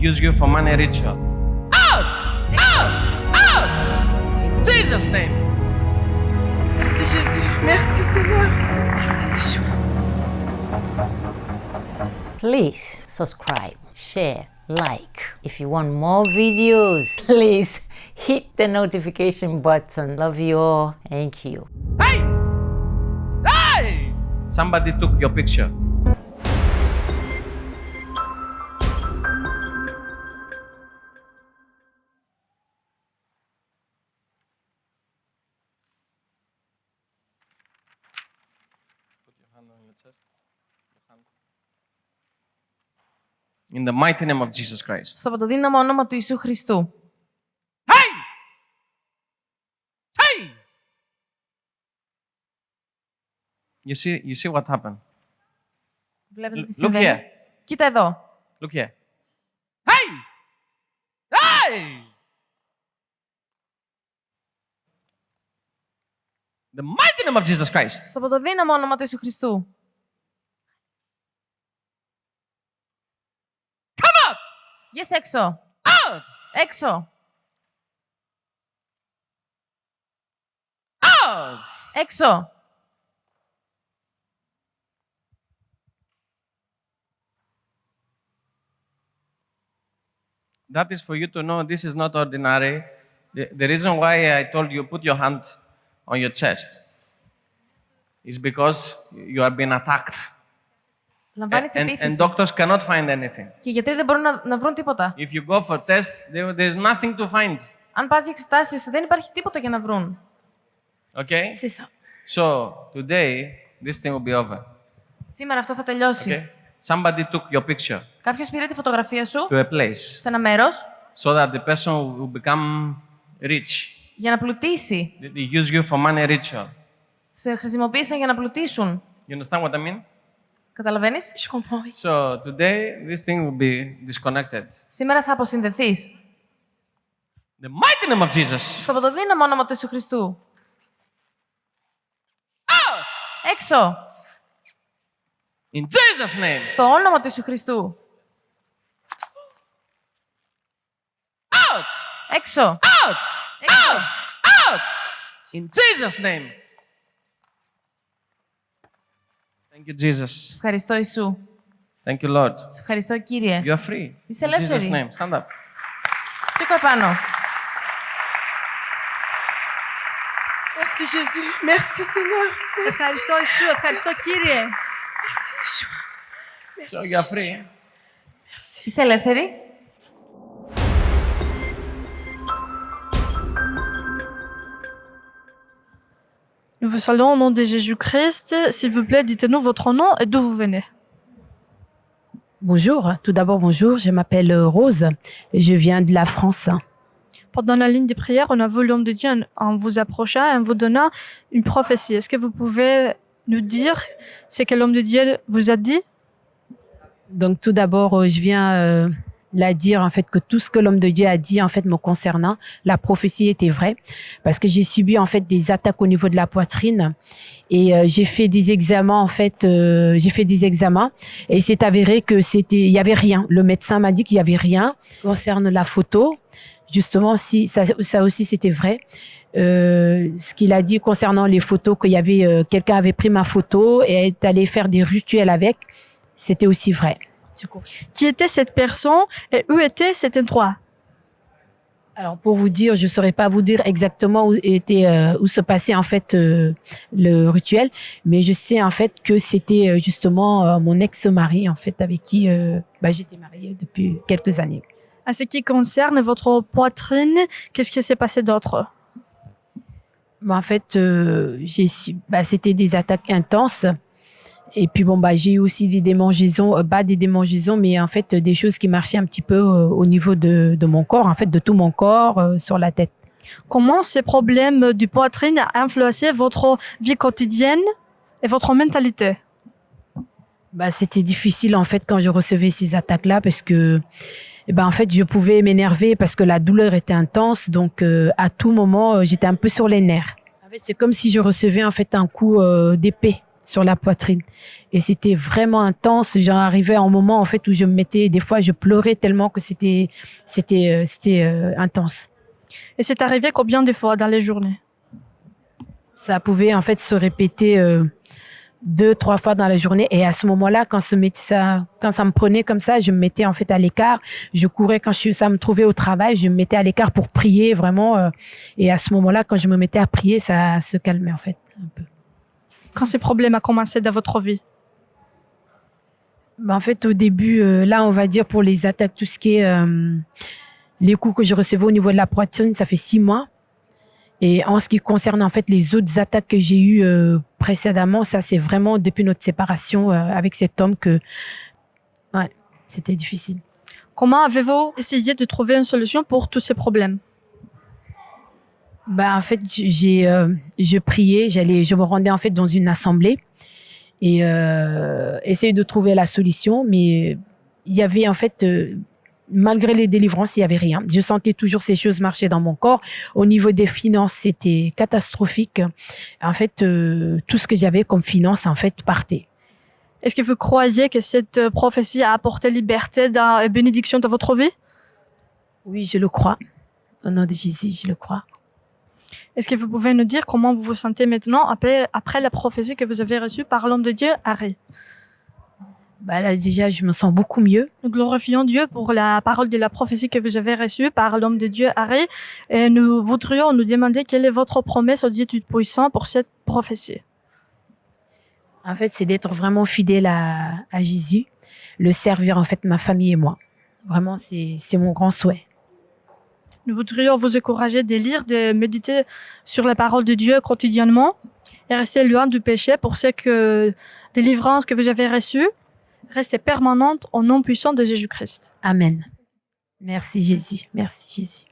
use you for money ritual. Out! Out! Out! In Jesus' name. Merci Jésus. Merci Seigneur. Merci Yeshua. Please subscribe, share, like. If you want more videos, please hit the notification button. Love you all. Thank you. Hey! Hey! Somebody took your picture. Put your hand on your chest. Your hand. In the mighty name of Jesus Christ. Στο παντοδύναμο όνομα του Ιησού Χριστού. Hey! Hey! You see what happened? Βλέπετε τι Look συμβαίνει. here. Κοίτα εδώ. Look here. Hey! Hey! The mighty name of Jesus Christ. Στο παντοδύναμο όνομα του Ιησού Χριστού. Come out! Βγες έξω. Out! Έξω. Out! Έξω. That is for you to know this is not ordinary. The reason why I told you put your hand on your chest is because you are being attacked. Λαμβάνεις And επίθεση. doctors cannot find anything. Και οι γιατροί δεν μπορούν να βρουν τίποτα. If you go for tests, there's nothing to find. Αν πας για εξετάσεις, δεν υπάρχει τίποτα για να βρουν. Okay? C'est ça. So today, this thing will be over. Σήμερα αυτό θα τελειώσει. Okay? Somebody took your picture Κάποιος πήρε τη φωτογραφία σου to a place σε ένα μέρος so that the person will become rich. για να πλουτίσει. They use you for money ritual. Σε χρησιμοποίησαν για να πλουτίσουν. You understand what I mean? Καταλαβαίνεις? Je comprends, oui. So today, this thing will be disconnected. Σήμερα θα αποσυνδεθείς. The mighty name of Jesus. Στο παντοδύναμο όνομα του Ιησού Χριστού. Out! Έξω. In Jesus' name. Στο όνομα του Ιησού Χριστού. Out! Έξω. Out! Έξω. Out! In Jesus' name. Thank you, Jesus. Σε ευχαριστώ, Ιησού. Thank you, Lord. Σε ευχαριστώ, Κύριε. You are free. Είσαι In Jesus' ελεύθερη. name. Stand up. Σήκω επάνω. Merci Jésus. Merci Seigneur. Merci. Ευχαριστώ Ιησού, ευχαριστώ Κύριε. Merci Yeshua. So Merci. you are free. Είσαι ελεύθερη. Nous vous saluons au nom de Jésus-Christ. S'il vous plaît, dites-nous votre nom et d'où vous venez. Bonjour, tout d'abord bonjour, je m'appelle Rose et je viens de la France. Pendant la ligne de prière, on a vu l'homme de Dieu en vous approchant et en vous donnant une prophétie. Est-ce que vous pouvez nous dire ce que l'homme de Dieu vous a dit? Donc tout d'abord, je viens la dire en fait que tout ce que l'homme de Dieu a dit en fait me concernant, la prophétie était vraie parce que j'ai subi en fait des attaques au niveau de la poitrine et j'ai fait des examens en fait, j'ai fait des examens et il s'est avéré que il y avait rien. Le médecin m'a dit qu'il y avait rien. Concerne la photo, justement, si ça aussi c'était vrai. Ce qu'il a dit concernant les photos, qu'il y avait quelqu'un avait pris ma photo et est allé faire des rituels avec, c'était aussi vrai. Qui était cette personne et où était cet endroit? Alors pour vous dire, je saurais pas vous dire exactement où se passait en fait le rituel, mais je sais en fait que c'était justement mon ex-mari en fait avec qui j'étais mariée depuis quelques années. En ce qui concerne votre poitrine, qu'est-ce qui s'est passé d'autre? En fait, c'était des attaques intenses. Et puis j'ai eu aussi des démangeaisons, des démangeaisons, mais en fait des choses qui marchaient un petit peu au niveau de mon corps, en fait de tout mon corps, sur la tête. Comment ces problèmes du poitrine ont influencé votre vie quotidienne et votre mentalité? C'était difficile en fait quand je recevais ces attaques-là parce que en fait je pouvais m'énerver parce que la douleur était intense, donc à tout moment j'étais un peu sur les nerfs. En fait, c'est comme si je recevais en fait un coup d'épée. sur la poitrine. Et c'était vraiment intense. J'en arrivais à un moment, en fait, où je me mettais, des fois, je pleurais tellement que c'était intense. Et c'est arrivé combien de fois dans les journées? Ça pouvait, en fait, se répéter 2-3 fois dans la journée. Et à ce moment-là, quand ça me prenait comme ça, je me mettais, en fait, à l'écart. Je courais ça me trouvait au travail, je me mettais à l'écart pour prier, vraiment. Et à ce moment-là, quand je me mettais à prier, ça se calmait, en fait, un peu. Quand ces problèmes ont commencé dans votre vie? En fait, au début, là, on va dire pour les attaques, tout ce qui est les coups que je recevais au niveau de la poitrine, ça fait 6 mois. Et en ce qui concerne, en fait, les autres attaques que j'ai eues précédemment, ça, c'est vraiment depuis notre séparation avec cet homme que, ouais, c'était difficile. Comment avez-vous essayé de trouver une solution pour tous ces problèmes? En fait, je priais, je me rendais en fait dans une assemblée et essayer de trouver la solution, mais il y avait en fait, malgré les délivrances, il y avait rien. Je sentais toujours ces choses marcher dans mon corps. Au niveau des finances, c'était catastrophique. En fait, tout ce que j'avais comme finance, en fait, partait. Est-ce que vous croyez que cette prophétie a apporté liberté et bénédiction dans votre vie? Oui, je le crois. Au nom de Jésus, je le crois. Est-ce que vous pouvez nous dire comment vous vous sentez maintenant après la prophétie que vous avez reçue par l'homme de Dieu, Harry? Là, déjà, je me sens beaucoup mieux. Nous glorifions Dieu pour la parole de la prophétie que vous avez reçue par l'homme de Dieu, Harry. Et nous voudrions nous demander quelle est votre promesse au Dieu Tout-Puissant pour cette prophétie. En fait, c'est d'être vraiment fidèle à Jésus, le servir, en fait, ma famille et moi. Vraiment, c'est mon grand souhait. Nous voudrions vous encourager de lire, de méditer sur la parole de Dieu quotidiennement et rester loin du péché pour ce que délivrance que vous avez reçue reste permanente au nom puissant de Jésus-Christ. Amen. Merci Jésus. Merci Jésus.